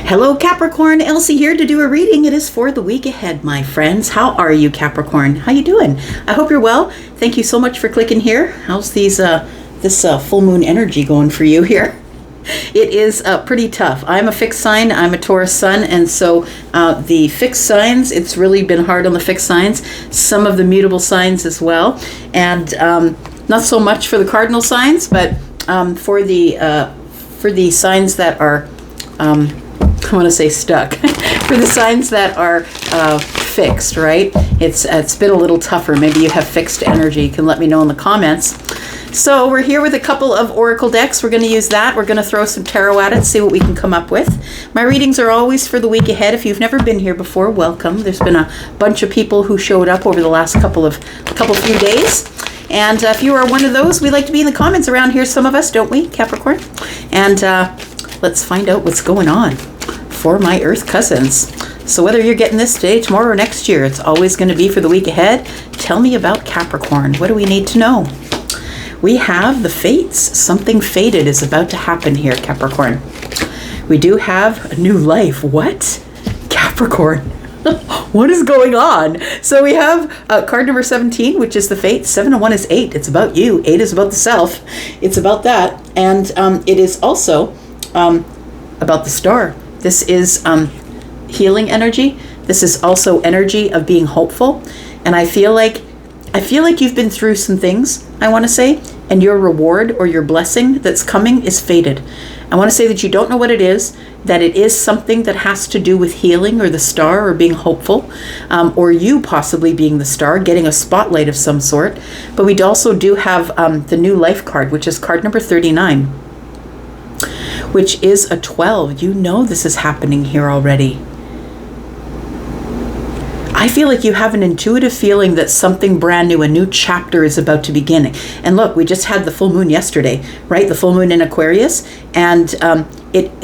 Hello Capricorn, Elsie here to do a reading. It is for the week ahead, my friends. How are you, Capricorn? How you doing? I hope you're well. Thank you so much for clicking here. How's this full moon energy going for you here? It is pretty tough. I'm a fixed sign. I'm a Taurus sun, and so the fixed signs, it's really been hard on the fixed signs. Some of the mutable signs as well, and not so much for the cardinal signs, but for the signs that are I want to say stuck. For the signs that are fixed, right? It's been a little tougher. Maybe you have fixed energy. You can let me know in the comments. So we're here with a couple of oracle decks. We're going to use that. We're going to throw some tarot at it, see what we can come up with. My readings are always for the week ahead. If you've never been here before, welcome. There's been a bunch of people who showed up over the last couple few days. And if you are one of those, we like to be in the comments around here. Some of us, don't we, Capricorn? And let's find out what's going on for my Earth cousins. So whether you're getting this today, tomorrow, or next year, it's always going to be for the week ahead. Tell me about Capricorn. What do we need to know? We have the fates. Something fated is about to happen here, Capricorn. We do have a new life. What? Capricorn. What is going on? So we have card number 17, which is the fate. 7 and 1 is 8. It's about you. 8 is about the self. It's about that. And it is also about the star. This is healing energy. This is also energy of being hopeful. And I feel like you've been through some things, I want to say, and your reward or your blessing that's coming is fated. I want to say that you don't know what it is, that it is something that has to do with healing or the star or being hopeful, or you possibly being the star, getting a spotlight of some sort. But we also do have the new life card, which is card number 39, which is a 12. You know this is happening here already. I feel like you have an intuitive feeling that something brand new, a new chapter is about to begin. And look, we just had the full moon yesterday, right? The full moon in Aquarius. And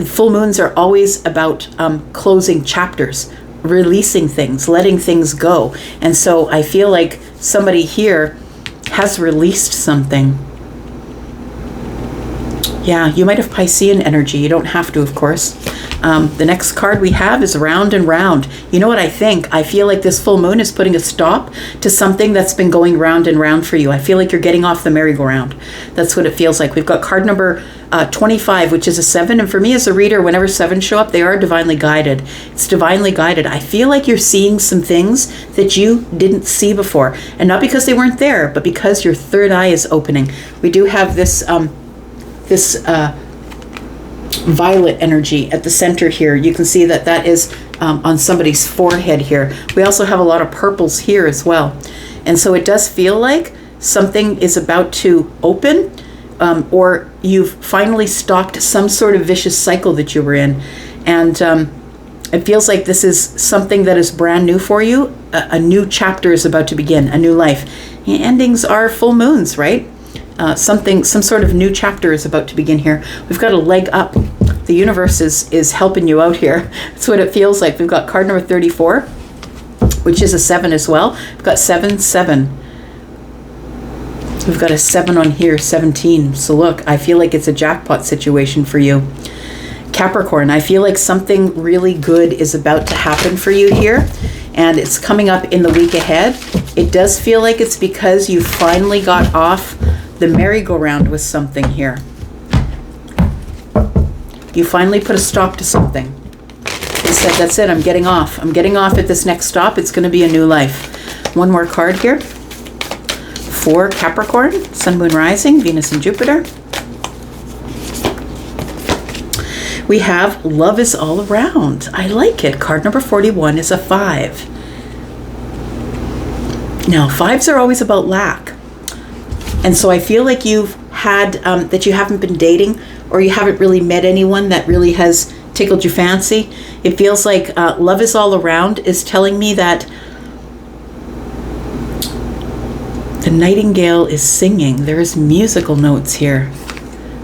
full moons are always about closing chapters, releasing things, letting things go. And so I feel like somebody here has released something. Yeah, you might have Piscean energy. You don't have to, of course. The next card we have is round and round. You know what I think? I feel like this full moon is putting a stop to something that's been going round and round for you. I feel like you're getting off the merry-go-round. That's what it feels like. We've got card number 25, which is a 7. And for me as a reader, whenever 7s show up, they are divinely guided. It's divinely guided. I feel like you're seeing some things that you didn't see before. And not because they weren't there, but because your third eye is opening. We do have this violet energy at the center here. You can see that is on somebody's forehead here. We also have a lot of purples here as well. And so it does feel like something is about to open, or you've finally stopped some sort of vicious cycle that you were in. And it feels like this is something that is brand new for you. A new chapter is about to begin, a new life. Endings are full moons, right? Some sort of new chapter is about to begin here. We've got a leg up. The universe is helping you out here. That's what it feels like. We've got card number 34, which is a 7 as well. We've got 7, 7. We've got a 7 on here, 17. So look, I feel like it's a jackpot situation for you. Capricorn, I feel like something really good is about to happen for you here. And it's coming up in the week ahead. It does feel like it's because you finally got off the merry-go-round with something here. You finally put a stop to something. You said, that's it, I'm getting off. I'm getting off at this next stop. It's going to be a new life. One more card here for Capricorn, Sun, Moon, Rising, Venus, and Jupiter. We have love is all around. I like it. Card number 41 is a 5. Now, 5s are always about lack. And so I feel like you've had, that you haven't been dating, or you haven't really met anyone that really has tickled your fancy. It feels like love is all around is telling me that the nightingale is singing. There is musical notes here.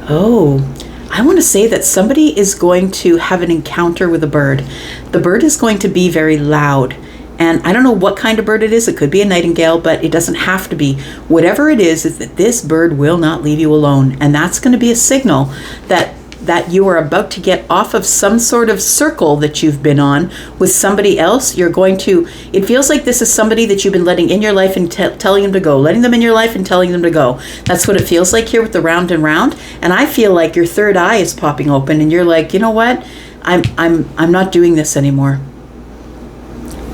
Oh, I want to say that somebody is going to have an encounter with a bird. The bird is going to be very loud. And I don't know what kind of bird it is. It could be a nightingale, but it doesn't have to be. Whatever it is that this bird will not leave you alone. And that's going to be a signal that that you are about to get off of some sort of circle that you've been on with somebody else. You're going to, it feels like this is somebody that you've been letting in your life and telling them to go, letting them in your life and telling them to go. That's what it feels like here with the round and round. And I feel like your third eye is popping open and you're like, you know what? I'm not doing this anymore.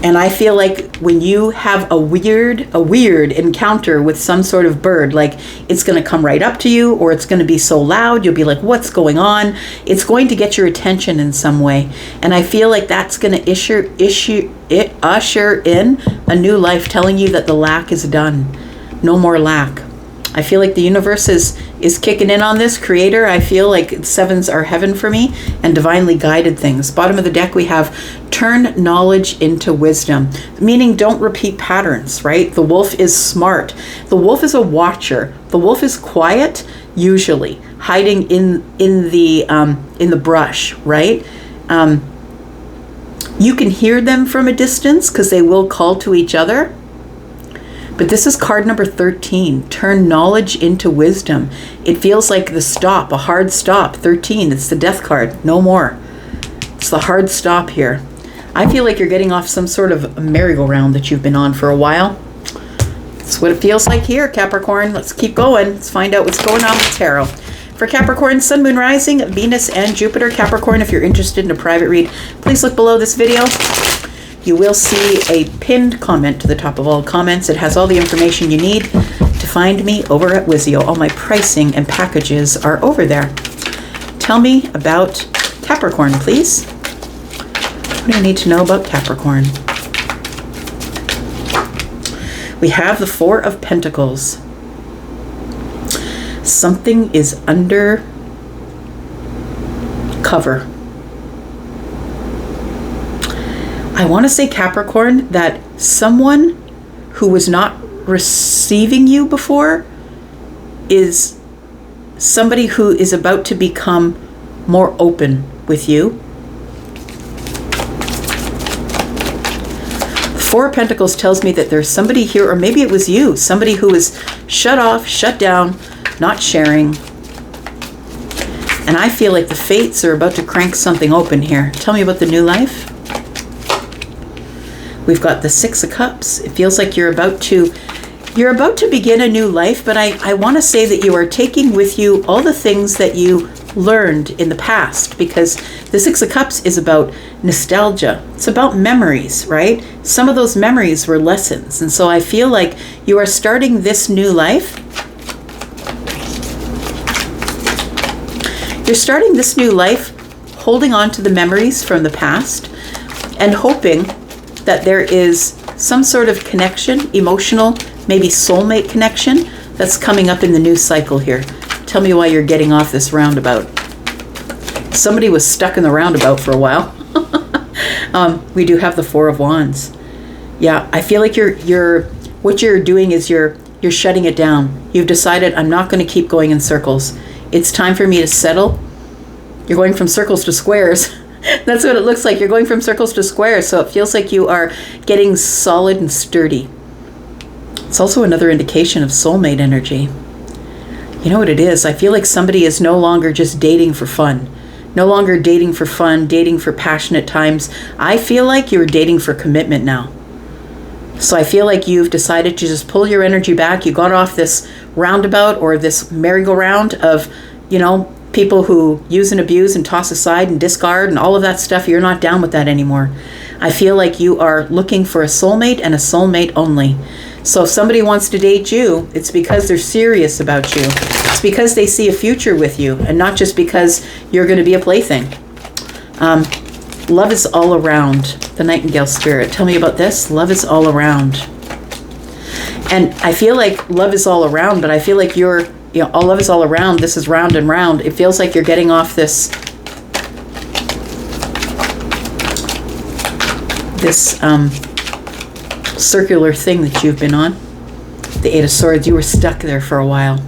And I feel like when you have a weird encounter with some sort of bird, like it's going to come right up to you, or it's going to be so loud, you'll be like, what's going on? It's going to get your attention in some way. And I feel like that's going to usher in a new life, telling you that the lack is done. No more lack. I feel like the universe is kicking in on this. Creator, I feel like sevens are heaven for me and divinely guided things. Bottom of the deck, we have turn knowledge into wisdom, meaning don't repeat patterns, right? The wolf is smart. The wolf is a watcher. The wolf is quiet, usually hiding in the brush, right? You can hear them from a distance because they will call to each other. But this is card number 13, turn knowledge into wisdom. It feels like the stop, a hard stop. 13, it's the death card, no more. It's the hard stop here. I feel like you're getting off some sort of merry-go-round that you've been on for a while. That's what it feels like here, Capricorn. Let's keep going. Let's find out what's going on with tarot. For Capricorn, Sun, Moon, Rising, Venus, and Jupiter. Capricorn, if you're interested in a private read, please look below this video. You will see a pinned comment to the top of all comments. It has all the information you need to find me over at Wizio. All my pricing and packages are over there. Tell me about Capricorn, please. What do I need to know about Capricorn? We have the Four of Pentacles. Something is under cover. I want to say, Capricorn, that someone who was not receiving you before is somebody who is about to become more open with you. Four of Pentacles tells me that there's somebody here, or maybe it was you, somebody who is shut off, shut down, not sharing. And I feel like the fates are about to crank something open here. Tell me about the new life. We've got the Six of Cups. It feels like you're about to begin a new life, but I want to say that you are taking with you all the things that you learned in the past, because the Six of Cups is about nostalgia. It's about memories, right? Some of those memories were lessons. And so I feel like you are starting this new life. You're starting this new life holding on to the memories from the past and hoping that there is some sort of connection, emotional, maybe soulmate connection, that's coming up in the new cycle here. Tell me why you're getting off this roundabout. Somebody was stuck in the roundabout for a while. We do have the Four of Wands. Yeah, I feel like what you're doing is you're shutting it down. You've decided, I'm not going to keep going in circles. It's time for me to settle. You're going from circles to squares. That's what it looks like. You're going from circles to squares. So it feels like you are getting solid and sturdy. It's also another indication of soulmate energy. You know what it is? I feel like somebody is no longer just dating for fun. No longer dating for fun, dating for passionate times. I feel like you're dating for commitment now. So I feel like you've decided to just pull your energy back. You got off this roundabout or this merry-go-round of, people who use and abuse and toss aside and discard and all of that stuff. You're not down with that anymore. I feel like you are looking for a soulmate and a soulmate only. So if somebody wants to date you, it's because they're serious about you. It's because they see a future with you and not just because you're going to be a plaything. Love is all around. The Nightingale Spirit. Tell me about this. Love is all around. And I feel like love is all around, but I feel like all love is all around. This is round and round. It feels like you're getting off this circular thing that you've been on. The Eight of Swords. You were stuck there for a while.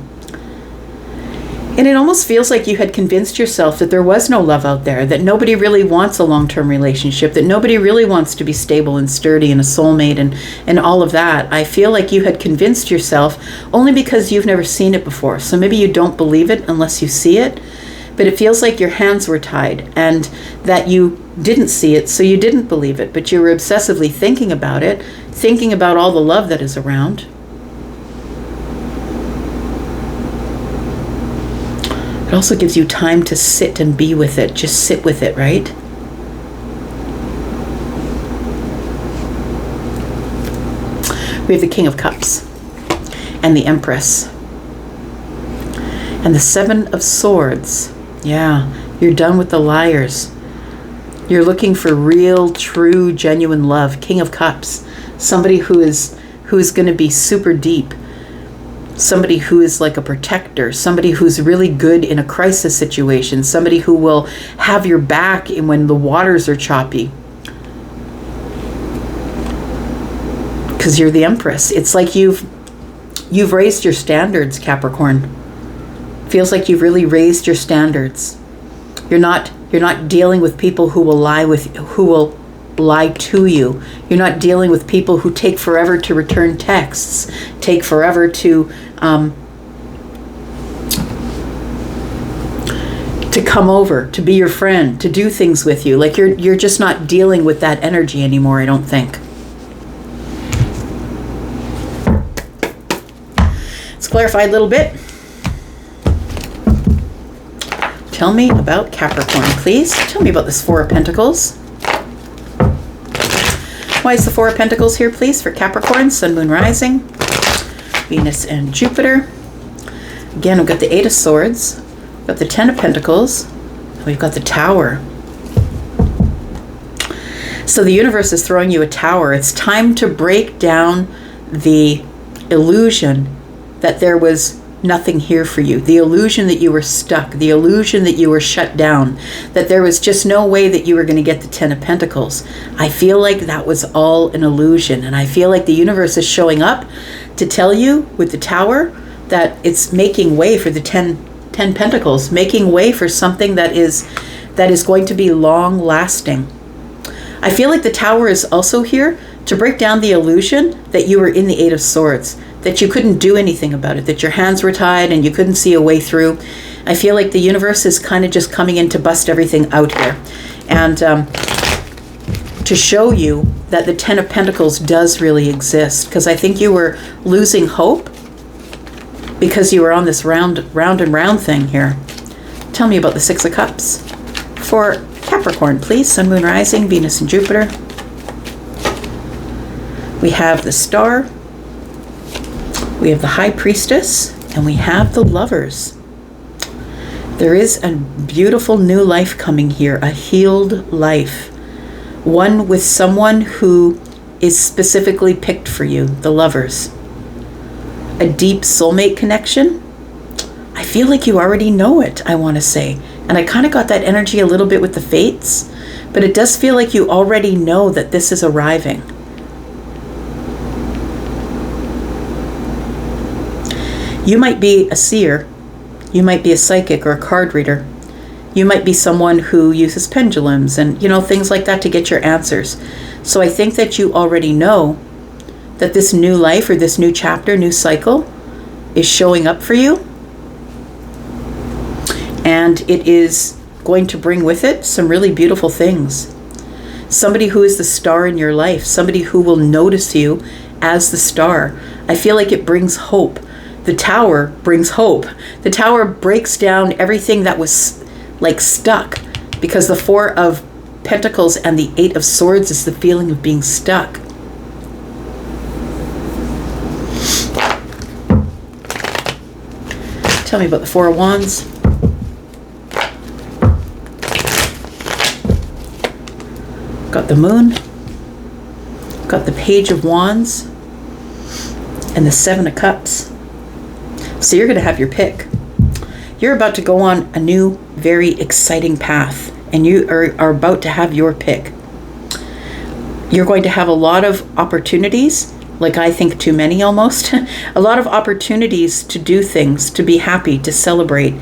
And it almost feels like you had convinced yourself that there was no love out there, that nobody really wants a long-term relationship, that nobody really wants to be stable and sturdy and a soulmate and all of that. I feel like you had convinced yourself only because you've never seen it before. So maybe you don't believe it unless you see it. but it feels like your hands were tied and that you didn't see it, so you didn't believe it, but you were obsessively thinking about it, thinking about all the love that is around. It also gives you time to sit and be with it. Just sit with it, right? We have the King of Cups and the Empress and the Seven of Swords. Yeah, you're done with the liars. You're looking for real, true, genuine love. King of Cups, somebody who is going to be super deep. Somebody who is like a protector, somebody who's really good in a crisis situation, somebody who will have your back when the waters are choppy. Because you're the Empress. It's like you've raised your standards, Capricorn. Feels like you've really raised your standards. You're not dealing with people who will lie to you. You're not dealing with people who take forever to return texts, take forever to come over, to be your friend, to do things with you. Like you're just not dealing with that energy anymore, I don't think. Let's clarify a little bit. Tell me about Capricorn, please. Tell me about this Four of Pentacles. Why is the Four of Pentacles here, please, for Capricorn, Sun, Moon, Rising, Venus, and Jupiter? Again, we've got the Eight of Swords, we've got the Ten of Pentacles, and we've got the Tower. So the universe is throwing you a tower. It's time to break down the illusion that there was nothing here for you, the illusion that you were stuck, the illusion that you were shut down, that there was just no way that you were going to get the Ten of Pentacles. I feel like that was all an illusion, and I feel like the universe is showing up to tell you with the Tower that it's making way for the 10 Pentacles, making way for something that is going to be long lasting. I feel like the Tower is also here to break down the illusion that you were in the Eight of Swords, that you couldn't do anything about it, that your hands were tied and you couldn't see a way through. I feel like the universe is kind of just coming in to bust everything out here and to show you that the Ten of Pentacles does really exist, because I think you were losing hope because you were on this round and round thing here. Tell me about the Six of Cups for Capricorn, please. Sun, Moon, Rising, Venus, and Jupiter. We have the Star, we have the High Priestess, and we have the Lovers. There is a beautiful new life coming here, a healed life. One with someone who is specifically picked for you, the Lovers. A deep soulmate connection. I feel like you already know it, I want to say. And I kind of got that energy a little bit with the Fates, but it does feel like you already know that this is arriving. You might be a seer, you might be a psychic or a card reader. You might be someone who uses pendulums and, things like that to get your answers. So I think that you already know that this new life or this new chapter, new cycle is showing up for you. And it is going to bring with it some really beautiful things. Somebody who is the star in your life, somebody who will notice you as the star. I feel like it brings hope. The Tower brings hope. The Tower breaks down everything that was like stuck, because the Four of Pentacles and the Eight of Swords is the feeling of being stuck. Tell me about the Four of Wands. Got the Moon, got the Page of Wands, and the Seven of Cups. So you're going to have your pick. You're about to go on a new, very exciting path, and you are about to have your pick. You're going to have a lot of opportunities, like I think too many almost, a lot of opportunities to do things, to be happy, to celebrate.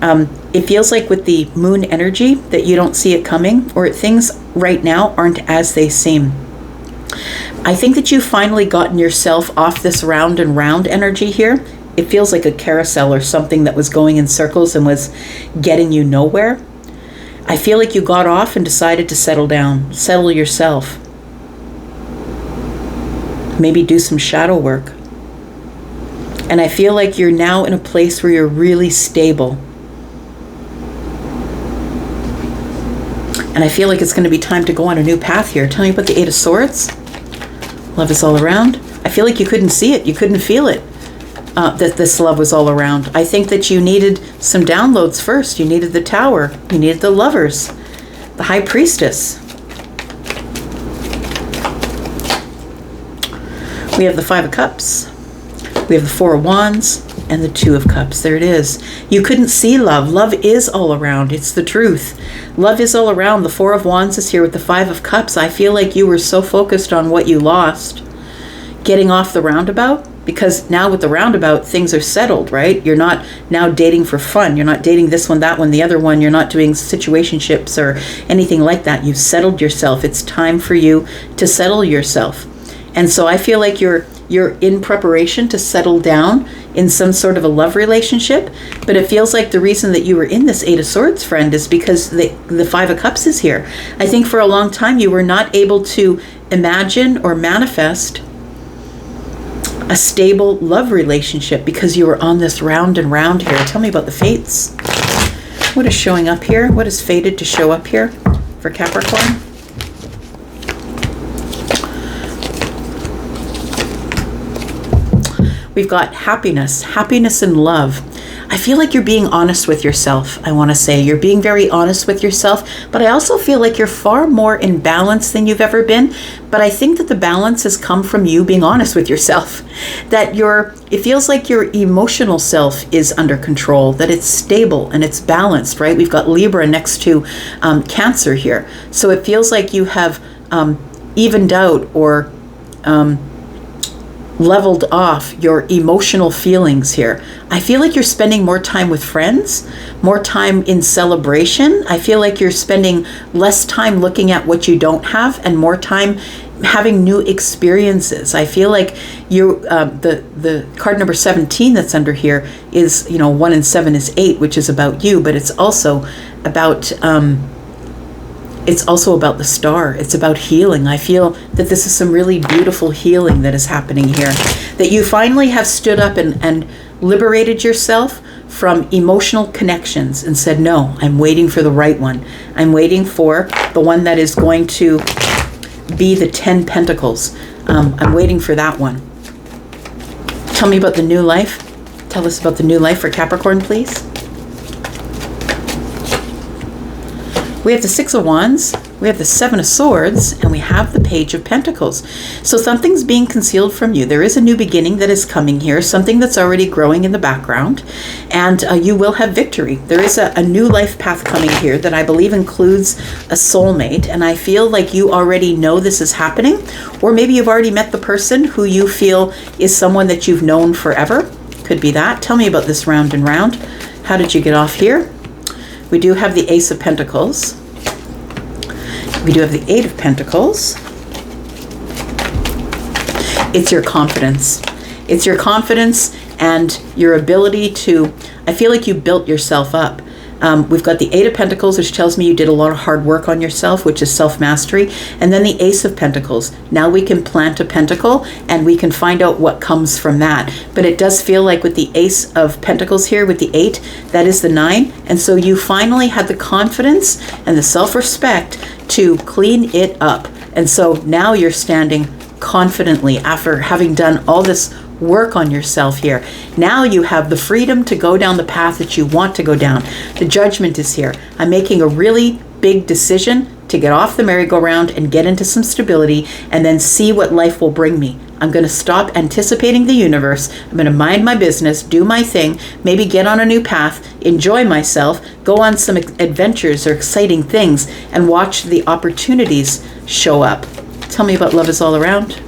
It feels like with the Moon energy that you don't see it coming, or things right now aren't as they seem. I think that you've finally gotten yourself off this round and round energy here it feels like a carousel or something that was going in circles and was getting you nowhere. I feel like you got off and decided to settle down, settle yourself. Maybe do some shadow work. And I feel like you're now in a place where you're really stable. And I feel like it's going to be time to go on a new path here. Tell me about the Eight of Swords. Love is all around. I feel like you couldn't see it. You couldn't feel it. That this love was all around. I think that you needed some downloads first. You needed the Tower. You needed the Lovers. The High Priestess. We have the Five of Cups. We have the Four of Wands and the Two of Cups. There it is. You couldn't see love. Love is all around. It's the truth. Love is all around. The Four of Wands is here with the Five of Cups. I feel like you were so focused on what you lost, getting off the roundabout, because now with the roundabout, things are settled, right? You're not now dating for fun. You're not dating this one, that one, the other one. You're not doing situationships or anything like that. You've settled yourself. It's time for you to settle yourself. And so I feel like you're in preparation to settle down in some sort of a love relationship. But it feels like the reason that you were in this Eight of Swords, friend, is because the Five of Cups is here. I think for a long time you were not able to imagine or manifest a stable love relationship because you were on this round and round here. Tell me about the fates. What is showing up here? What is fated to show up here for Capricorn? We've got happiness, happiness and love. I feel like you're being honest with yourself. I want to say you're being very honest with yourself, but I also feel like you're far more in balance than you've ever been. But I think that the balance has come from you being honest with yourself, that it feels like your emotional self is under control, that it's stable and it's balanced, right? We've got Libra next to Cancer here. So it feels like you have evened out or leveled off your emotional feelings here. I feel like you're spending more time with friends, more time in celebration. I feel like you're spending less time looking at what you don't have and more time having new experiences. I feel like you the card number 17 that's under here is, 1 and 7 is 8, which is about you, but it's also about the star. It's about healing. I feel that this is some really beautiful healing that is happening here. That you finally have stood up and liberated yourself from emotional connections and said, no, I'm waiting for the right one. I'm waiting for the one that is going to be the 10 Pentacles. I'm waiting for that one. Tell me about the new life. Tell us about the new life for Capricorn, please. We have the Six of Wands, we have the Seven of Swords, and we have the Page of Pentacles. So something's being concealed from you. There is a new beginning that is coming here, something that's already growing in the background, and you will have victory. There is a new life path coming here that I believe includes a soulmate, and I feel like you already know this is happening, or maybe you've already met the person who you feel is someone that you've known forever. Could be that. Tell me about this round and round. How did you get off here? We do have the Ace of Pentacles. We do have the Eight of Pentacles. It's your confidence. It's your confidence and your ability to, I feel like you built yourself up. We've got the Eight of Pentacles, which tells me you did a lot of hard work on yourself, which is self-mastery. And then the Ace of Pentacles. Now we can plant a pentacle and we can find out what comes from that. But it does feel like with the Ace of Pentacles here, with the 8, that is the 9. And so you finally had the confidence and the self-respect to clean it up. And so now you're standing confidently after having done all this work on yourself here. Now you have the freedom to go down the path that you want to go down. The Judgment is here. I'm making a really big decision to get off the merry-go-round and get into some stability and then see what life will bring me. I'm going to stop anticipating the universe. I'm going to mind my business, do my thing, maybe get on a new path, enjoy myself, go on some adventures or exciting things, and watch the opportunities show up. Tell me about Love is All Around.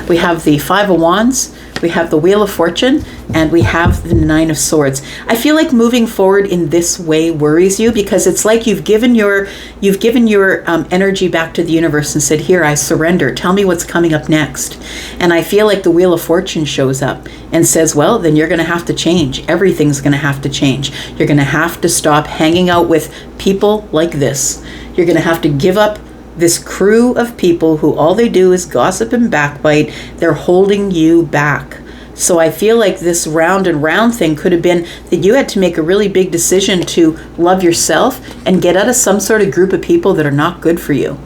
We have the Five of Wands, we have the Wheel of Fortune, And we have the Nine of Swords. I feel like moving forward in this way worries you, because it's like you've given your energy back to the universe and said, here, I surrender. Tell me what's coming up next. And I feel like the Wheel of Fortune shows up and says, well, then you're going to have to change. Everything's going to have to change. You're going to have to stop hanging out with people like this. You're going to have to give up this crew of people who all they do is gossip and backbite. They're holding you back. So I feel like this round and round thing could have been that you had to make a really big decision to love yourself and get out of some sort of group of people that are not good for you.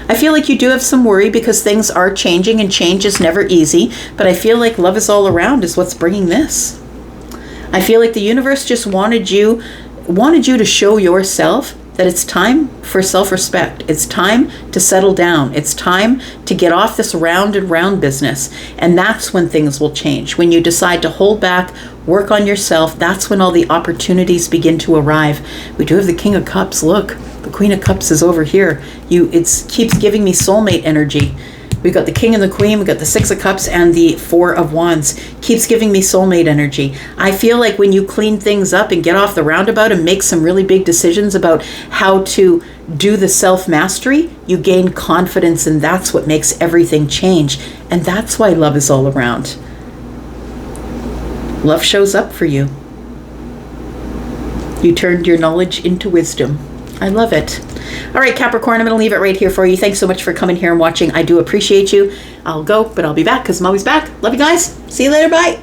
I feel like you do have some worry because things are changing, and change is never easy, but I feel like love is all around is what's bringing this. I feel like the universe just wanted you to show yourself that it's time for self-respect. It's time to settle down. It's time to get off this round and round business. And that's when things will change. When you decide to hold back, work on yourself, that's when all the opportunities begin to arrive. We do have the King of Cups. Look, the Queen of Cups is over here. It keeps giving me soulmate energy. We've got the King and the Queen, we've got the Six of Cups and the Four of Wands. Keeps giving me soulmate energy. I feel like when you clean things up and get off the roundabout and make some really big decisions about how to do the self-mastery, you gain confidence, and that's what makes everything change. And that's why love is all around. Love shows up for you. You turned your knowledge into wisdom. I love it. All right, Capricorn, I'm going to leave it right here for you. Thanks so much for coming here and watching. I do appreciate you. I'll go, but I'll be back because I'm always back. Love you guys. See you later. Bye.